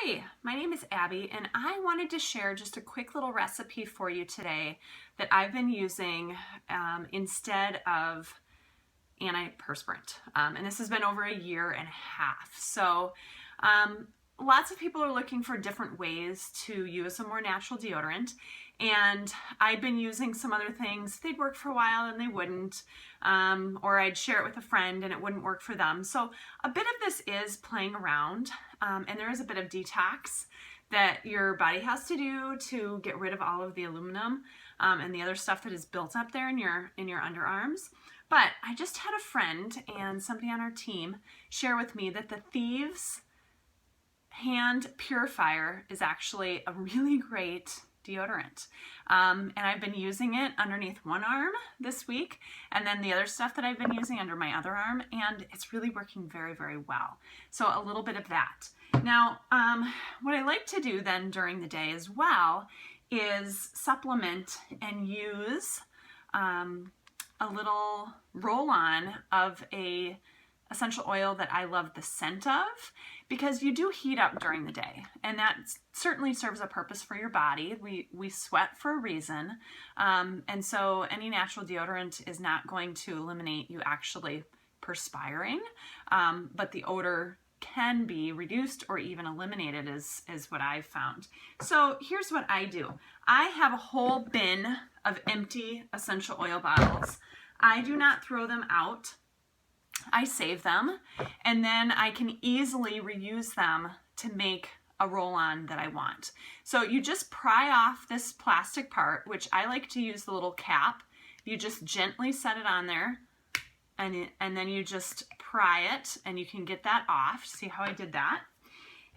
Hi, my name is Abby and I wanted to share just a quick little recipe for you today that I've been using instead of antiperspirant. And this has been over a year and a half. So lots of people are looking for different ways to use a more natural deodorant. And I'd been using some other things. They'd work for a while and they wouldn't. Or I'd share it with a friend and it wouldn't work for them. So a bit of this is playing around. And there is a bit of detox that your body has to do to get rid of all of the aluminum and the other stuff that is built up there in your underarms. But I just had a friend and somebody on our team share with me that the Thieves hand purifier is actually a really great deodorant. And I've been using it underneath one arm this week, and then the other stuff that I've been using under my other arm, and it's really working very, very well. So a little bit of that. Now, what I like to do then during the day as well is supplement and use a little roll-on of a essential oil that I love the scent of, because you do heat up during the day, and that certainly serves a purpose for your body. We sweat for a reason, and so any natural deodorant is not going to eliminate you actually perspiring, but the odor can be reduced or even eliminated is what I've found. So here's what I do. I have a whole bin of empty essential oil bottles. I do not throw them out. I save them, and then I can easily reuse them to make a roll-on that I want. So you just pry off this plastic part, which I like to use the little cap. You just gently set it on there, and then you just pry it, and you can get that off. See how I did that?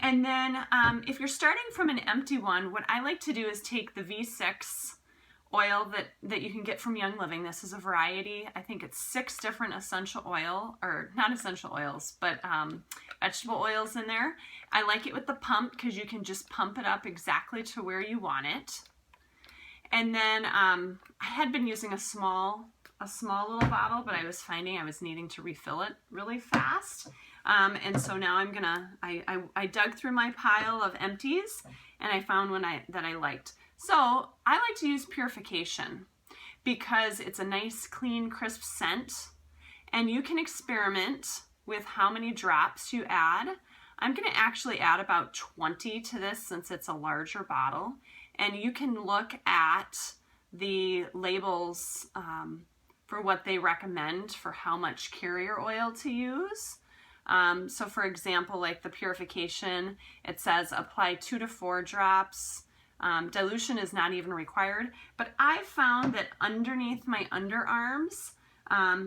And then if you're starting from an empty one, what I like to do is take the V6 oil that you can get from Young Living. This is a variety. I think it's 6 different essential oil, or not essential oils, but vegetable oils in there. I like it with the pump because you can just pump it up exactly to where you want it. And then I had been using a small little bottle, but I was finding I was needing to refill it really fast. And so now I'm gonna, I dug through my pile of empties and I found one that I liked. So I like to use purification because it's a nice, clean, crisp scent, and you can experiment with how many drops you add. I'm going to actually add about 20 to this since it's a larger bottle, and you can look at the labels for what they recommend for how much carrier oil to use. So for example, like the purification, it says apply 2 to 4 drops. Dilution is not even required, but I found that underneath my underarms,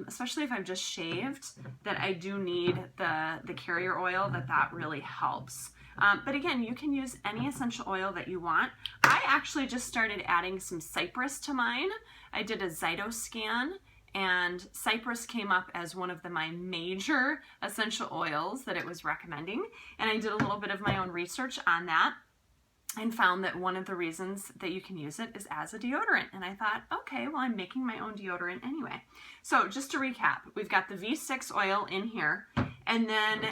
especially if I've just shaved, that I do need the carrier oil, that really helps. But again, you can use any essential oil that you want. I actually just started adding some cypress to mine. I did a Zyto scan, and cypress came up as one of my major essential oils that it was recommending, and I did a little bit of my own research on that and found that one of the reasons that you can use it is as a deodorant. And I thought, okay, well, I'm making my own deodorant anyway. So just to recap, we've got the V6 oil in here, and then,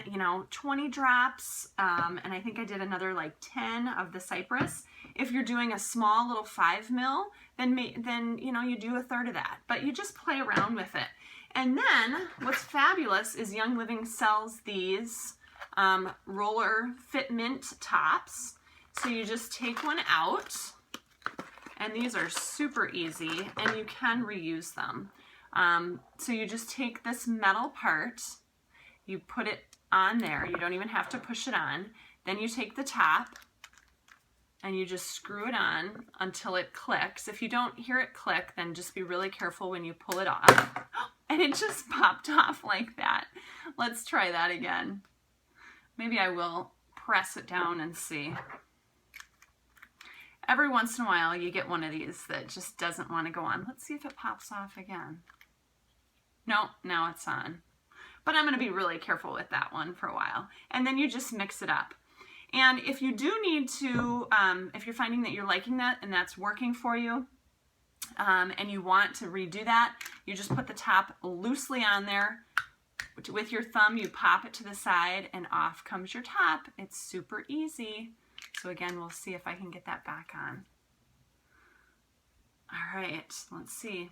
20 drops, and I think I did another like 10 of the cypress. If you're doing a small little 5 ml, then you do a third of that, but you just play around with it. And then what's fabulous is Young Living sells these roller fit mint tops. So you just take one out, and these are super easy, and you can reuse them. So you just take this metal part, you put it on there, you don't even have to push it on, then you take the top, and you just screw it on until it clicks. If you don't hear it click, then just be really careful when you pull it off. And it just popped off like that. Let's try that again. Maybe I will press it down and see. Every once in a while, you get one of these that just doesn't want to go on. Let's see if it pops off again. No, now it's on. But I'm going to be really careful with that one for a while. And then you just mix it up. And if you do need to, if you're finding that you're liking that and that's working for you, and you want to redo that, you just put the top loosely on there, with your thumb, you pop it to the side and off comes your top. It's super easy. So again, we'll see if I can get that back on. All right, let's see.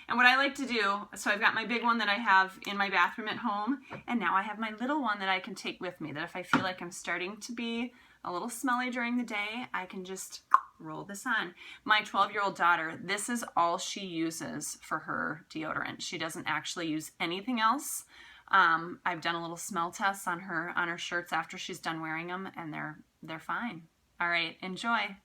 And what I like to do, so I've got my big one that I have in my bathroom at home, and now I have my little one that I can take with me, that if I feel like I'm starting to be a little smelly during the day, I can just roll this on. My 12-year-old daughter, this is all she uses for her deodorant. She doesn't actually use anything else. I've done a little smell test on her shirts after she's done wearing them, and they're fine. All right, enjoy.